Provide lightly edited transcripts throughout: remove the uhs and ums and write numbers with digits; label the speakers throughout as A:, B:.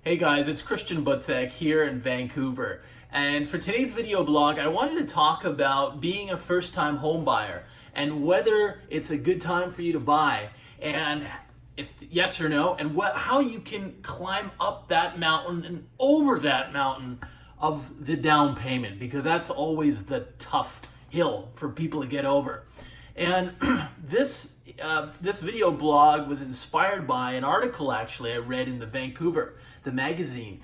A: Hey guys, it's Butzek here in Vancouver. And for today's video blog, I wanted to talk about being a first-time home buyer and whether it's a good time for you to buy, and if yes or no, and how you can climb up that mountain and over that mountain of the down payment, because that's always the tough hill for people to get over. And this video blog was inspired by an article actually I read in the magazine.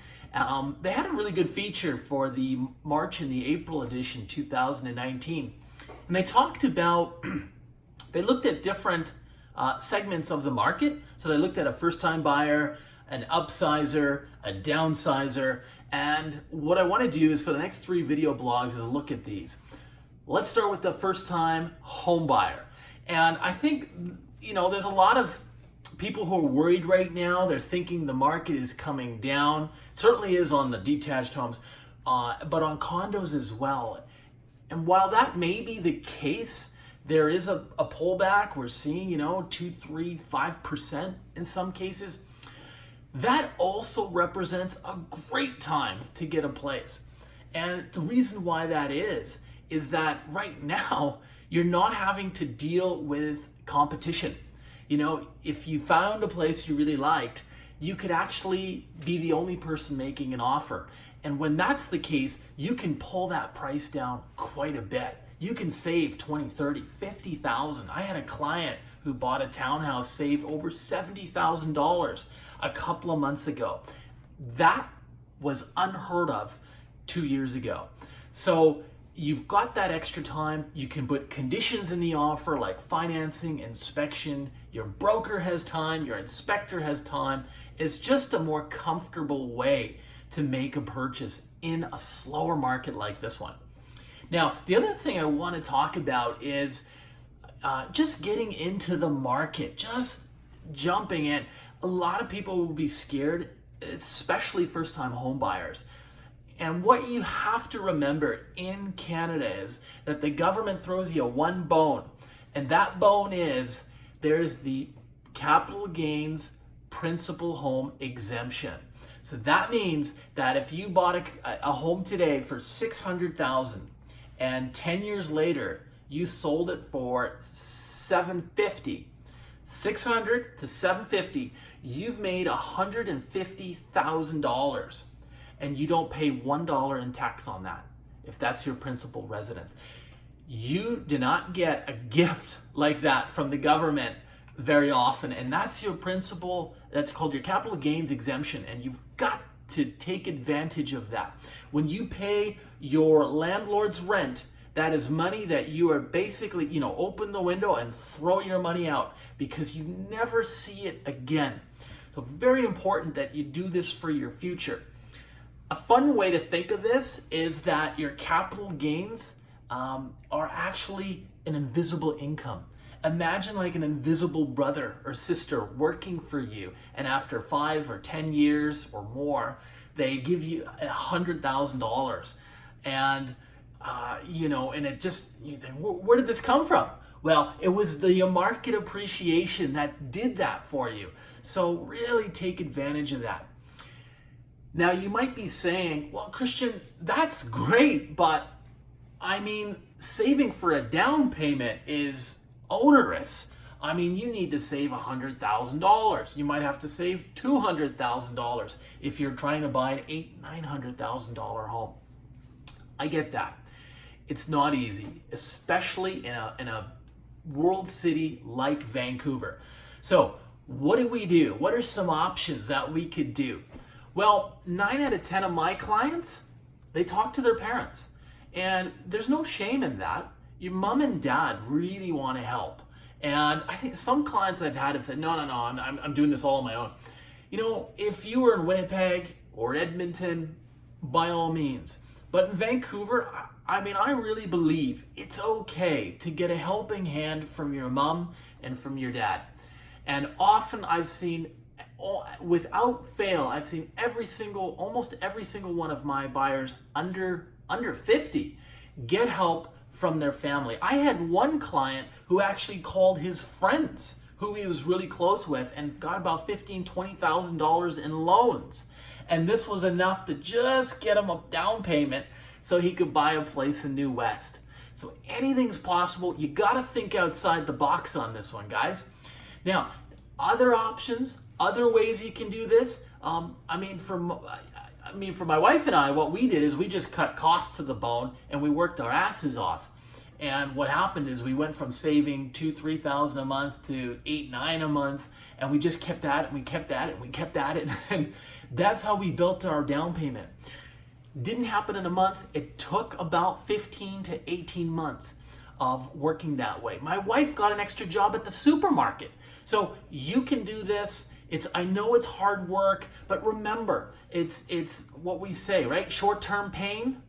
A: They had a really good feature for the March and the April edition 2019. And they talked about, they looked at different segments of the market. So they looked at a first-time buyer, an upsizer, a downsizer. And what I want to do is for the next 3 video blogs is look at these. Let's start with the first-time home buyer. And I think, there's a lot of people who are worried right now. They're thinking the market is coming down. It certainly is on the detached homes, but on condos as well. And while that may be the case, there is a pullback. We're seeing, 2, 3, 5% in some cases. That also represents a great time to get a place. And the reason why that is that right now you're not having to deal with competition. If you found a place you really liked, you could actually be the only person making an offer. And when that's the case, you can pull that price down quite a bit. You can save 20, 30, 50,000. I had a client who bought a townhouse, saved over $70,000 a couple of months ago. That was unheard of 2 years ago. So you've got that extra time. You can put conditions in the offer like financing, inspection. Your broker has time, your inspector has time. It's just a more comfortable way to make a purchase in a slower market like this one. Now, the other thing I want to talk about is just getting into the market, just jumping in. A lot of people will be scared, especially first-time home buyers. And what you have to remember in Canada is that the government throws you one bone, and that bone is there's the capital gains principal home exemption. So that means that if you bought a home today for $600,000 and 10 years later you sold it for $750,000, $600,000 to $750,000, you've made $150,000. And you don't pay $1 in tax on that, if that's your principal residence. You do not get a gift like that from the government very often, and that's your principal, that's called your capital gains exemption, and you've got to take advantage of that. When you pay your landlord's rent, that is money that you are basically, open the window and throw your money out because you never see it again. So very important that you do this for your future. A fun way to think of this is that your capital gains are actually an invisible income. Imagine like an invisible brother or sister working for you, and after 5 or 10 years or more, they give you $100,000. And, and it just, you think, where did this come from? Well, it was the market appreciation that did that for you. So really take advantage of that. Now, you might be saying, well, Christian, that's great, but saving for a down payment is onerous. You need to save $100,000. You might have to save $200,000 if you're trying to buy an $900,000 home. I get that. It's not easy, especially in a world city like Vancouver. So what do we do? What are some options that we could do? Well, 9 out of 10 of my clients, they talk to their parents. And there's no shame in that. Your mom and dad really want to help. And I think some clients I've had have said, no, I'm doing this all on my own. If you were in Winnipeg or Edmonton, by all means. But in Vancouver, I really believe it's okay to get a helping hand from your mom and from your dad. And often I've seen, without fail, I've seen almost every single one of my buyers under 50 get help from their family. I had one client who actually called his friends who he was really close with and got about $15,000, $20,000 in loans. And this was enough to just get him a down payment so he could buy a place in New West. So anything's possible. You got to think outside the box on this one, guys. Now, other options, other ways you can do this. For my wife and I, what we did is we just cut costs to the bone and we worked our asses off. And what happened is we went from saving $2,000, $3,000 a month to $8,000, $9,000 a month, and we just kept at it, and we kept at it, and we kept at it, and that's how we built our down payment. Didn't happen in a month. It took about 15 to 18 months of working that way. My wife got an extra job at the supermarket. So you can do this. I know it's hard work, but remember, it's what we say, right? Short-term pain,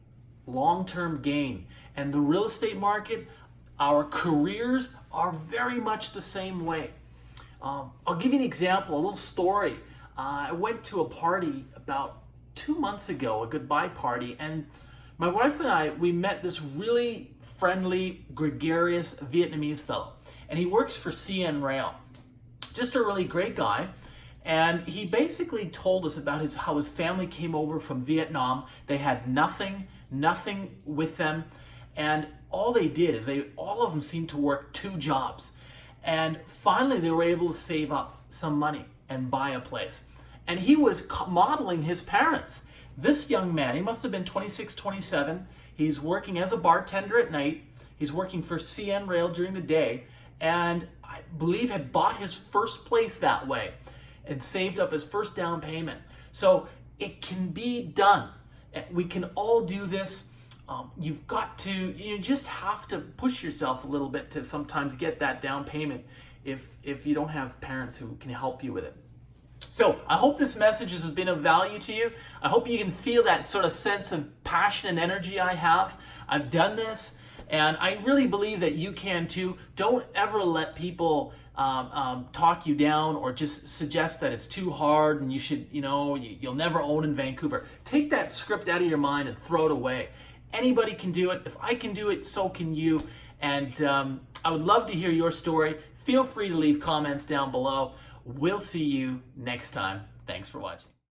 A: long-term gain. And the real estate market, our careers are very much the same way. I'll give you an example, a little story. I went to a party about 2 months ago, a goodbye party, and my wife and I, we met this really friendly, gregarious Vietnamese fellow, and he works for CN Rail. Just a really great guy, and he basically told us about how his family came over from Vietnam. They had nothing with them, and all they did is all of them seemed to work 2 jobs, and finally they were able to save up some money and buy a place. And he was modeling his parents. This young man, he must have been 26, 27. He's working as a bartender at night. He's working for CN Rail during the day. And I believe had bought his first place that way and saved up his first down payment. So it can be done. We can all do this. You just have to push yourself a little bit to sometimes get that down payment if you don't have parents who can help you with it. So I hope this message has been of value to you. I hope you can feel that sort of sense of passion and energy I have. I've done this, and I really believe that you can too. Don't ever let people talk you down or just suggest that it's too hard and you'll never own in Vancouver. Take that script out of your mind and throw it away. Anybody can do it. If I can do it, so can you. And I would love to hear your story. Feel free to leave comments down below. We'll see you next time. Thanks for watching.